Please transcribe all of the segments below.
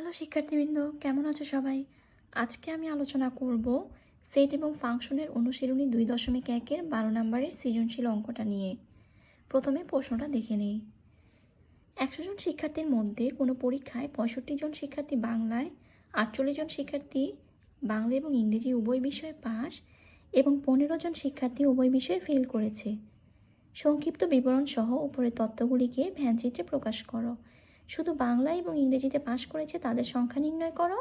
Hello শিক্ষার্থীবৃন্দ, কেমন আছো সবাই? আজকে আমি আলোচনা করব সেট এবং ফাংশনের অনুশীলনী 2.1-এর 12 নম্বরের সৃজনশীল অঙ্কটা নিয়ে। প্রথমে প্রশ্নটা দেখে নেই। 100 জন শিক্ষার্থীর মধ্যে কোনো পরীক্ষায় 65 জন শিক্ষার্থী বাংলায়, 48 জন শিক্ষার্থী বাংলা এবং ইংরেজি উভয় বিষয়ে পাস এবং 15 জন শিক্ষার্থী উভয় বিষয়ে ফেল করেছে। সংক্ষিপ্ত বিবরণ সহ উপরের তথ্যগুলিকে ভ্যানচিত্রে প্রকাশ করো। শুধু বাংলা এবং ইংরেজিতে পাশ করেছে তাদের সংখ্যা নির্ণয় করো।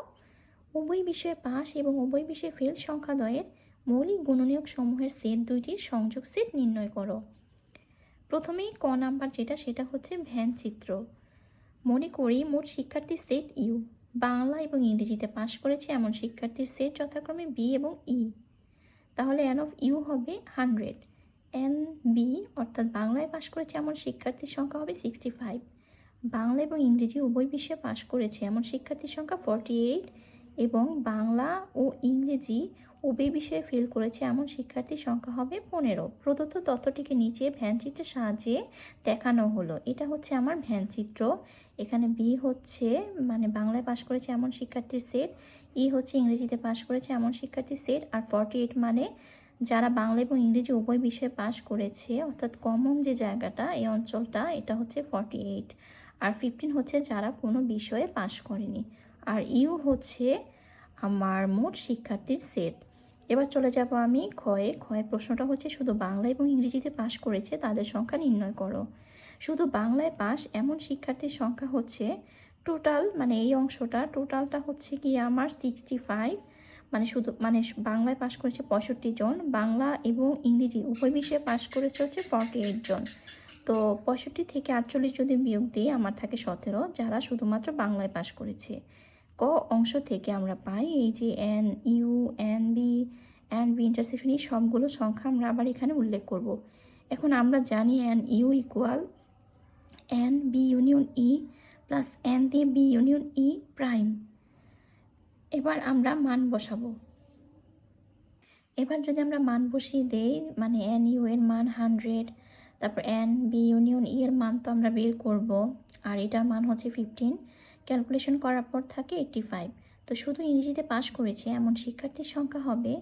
উভয় বিষয়ে পাস এবং উভয় বিষয়ে ফেল সংখ্যাদ্বয়ের মৌলিক গুণনীয়ক সমূহের সেট দুইটির সংযোগ সেট নির্ণয় করো। প্রথমেই ক নাম্বার সেটা হচ্ছে ভ্যানচিত্র। মনে করি মোট শিক্ষার্থীর সেট ইউ। বাংলা এবং ইংরেজিতে পাশ করেছে এমন শিক্ষার্থীর সেট যথাক্রমে বি এবং ই। তাহলে এন অফ ইউ হবে 100। এন বি অর্থাৎ বাংলায় পাশ করেছে এমন শিক্ষার্থীর সংখ্যা হবে 65। বাংলা এবং ইংরেজি উভয় বিষয়ে পাশ করেছে এমন শিক্ষার্থীর সংখ্যা 48 এবং বাংলা ও ইংরেজি উভয় বিষয়ে ফেল করেছে এমন শিক্ষার্থীর সংখ্যা হবে 15। প্রদত্ত তথ্যটিকে নিচে ভ্যানচিত্রের সাহায্যে দেখানো হলো। এটা হচ্ছে আমার ভ্যানচিত্র। এখানে বি হচ্ছে মানে বাংলায় পাশ করেছে এমন শিক্ষার্থীর সেট, ই হচ্ছে ইংরেজিতে পাশ করেছে এমন শিক্ষার্থীর সেট, আর 48 মানে যারা বাংলা এবং ইংরেজি উভয় বিষয়ে পাশ করেছে, অর্থাৎ কমন যে জায়গাটা এই অঞ্চলটা এটা হচ্ছে 48। আর 15 হচ্ছে যারা কোনো বিষয়ে পাশ করেনি। আর ইউ হচ্ছে আমার মোট শিক্ষার্থীর সেট। এবার চলে যাব আমি ক্ষয়ের প্রশ্নটা হচ্ছে শুধু বাংলা এবং ইংরেজিতে পাশ করেছে তাদের সংখ্যা নির্ণয় করো। শুধু বাংলায় পাশ এমন শিক্ষার্থীর সংখ্যা হচ্ছে টোটাল, মানে এই অংশটা টোটালটা হচ্ছে কি আমার 65, মানে শুধু মানে বাংলায় পাশ করেছে 65 জন, বাংলা এবং ইংরেজি উভয় বিষয়ে পাশ করেছে হচ্ছে 48 জন। তো 65 থেকে 48 যদি বিয়োগ দিই আমার থাকে 17 যারা শুধুমাত্র বাংলায় পাশ করেছে। ক অংশ থেকে আমরা পাই এই যে N U N B intersection, এই সবগুলো সংখ্যা আমরা আবার এখানে উল্লেখ করব। এখন আমরা জানি N U equal N B union E plus N দিয়ে বি ইউনিয়ন ই প্রাইম। এবার আমরা মান বসাবো। এবার যদি আমরা মান বসিয়ে দেই, মানে এন ইউ এর মান 100, তারপর এন বি ইউনিয়ন ই এর মান তো আমরা বের করব, আর এটার মান হচ্ছে 15। ক্যালকুলেশন করার পর থাকে 85। তো শুধু ইংরেজিতে পাশ করেছে এমন শিক্ষার্থীর সংখ্যা হবে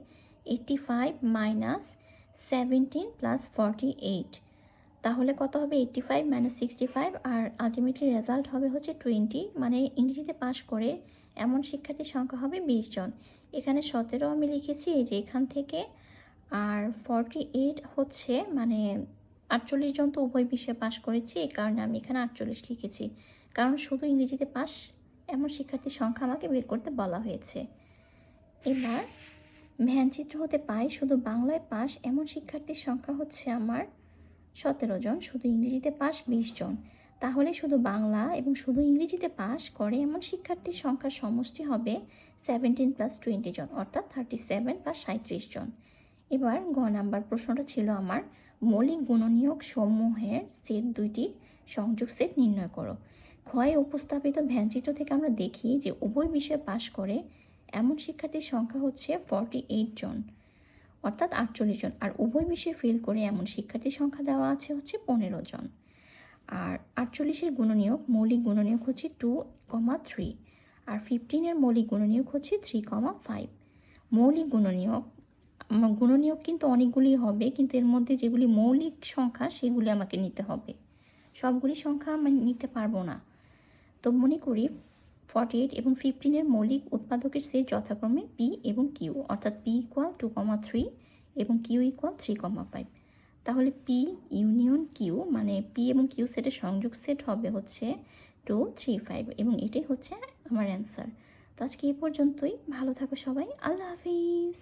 85 মাইনাস 17 প্লাস 48। তাহলে কত হবে 85 মাইনাস 65, আর আলটিমেটলি রেজাল্ট হবে হচ্ছে 20। মানে ইংরেজিতে পাশ করে এমন শিক্ষার্থীর সংখ্যা হবে 20 জন। এখানে 17 আমি লিখেছি এই যে এখান থেকে, আর 48 হচ্ছে মানে 48 জন তো উভয় বিষয়ে পাশ করেছি, এই কারণে আমি এখানে 48 লিখেছি, কারণ শুধু ইংরেজিতে পাশ এমন শিক্ষার্থীর সংখ্যা আমাকে বের করতে বলা হয়েছে। এবার ভ্যানচিত্র হতে পাই শুধু বাংলায় পাশ এমন শিক্ষার্থীর সংখ্যা হচ্ছে আমার 17 জন, শুধু ইংরেজিতে পাশ 20 জন। তাহলে শুধু বাংলা এবং শুধু ইংরেজিতে পাশ করে এমন শিক্ষার্থীর সংখ্যার সমষ্টি হবে 17 প্লাস 20 জন, অর্থাৎ 37 প্লাস 37 জন। এবার গ নাম্বার প্রশ্নটা ছিল আমার মৌলিক গুণনীয়ক সমূহের সেট দুইটির সংযোগ সেট নির্ণয় করো। ক্ষয়ে উপস্থাপিত ভ্যানচিত্র থেকে আমরা দেখি যে উভয় বিষয়ে পাশ করে এমন শিক্ষার্থীর সংখ্যা হচ্ছে 48 জন, অর্থাৎ 48 জন, আর উভয় বিষয়ে ফেল করে এমন শিক্ষার্থীর সংখ্যা দেওয়া আছে হচ্ছে 15 জন। আর 48-এর গুণনীয়ক মৌলিক গুণনীয়ক হচ্ছে 2,3, আর 15-এর মৌলিক গুণনীয়ক হচ্ছে 3,5। মৌলিক গুণনীয়ক কিন্তু অনেকগুলি হবে, কিন্তু এর মধ্যে যেগুলি মৌলিক সংখ্যা সেগুলি আমাকে নিতে হবে, সবগুলি সংখ্যা আমি নিতে পারবো না। তো মনে করি 48 এবং 15-এর মৌলিক উৎপাদকের সেট যথাক্রমে পি এবং কিউ, অর্থাৎ পি ইকুয়াল 2,3 এবং কিউ ইকুয়াল 3,5। তাহলে পি ইউনিয়ন কিউ মানে পি এবং কিউ সেটের সংযোগ সেট হবে হচ্ছে 2, 3, 5, এবং এটাই হচ্ছে আমার অ্যান্সার। তো আজকে এই পর্যন্তই। ভালো থাকো সবাই, আল্লাহ হাফিজ।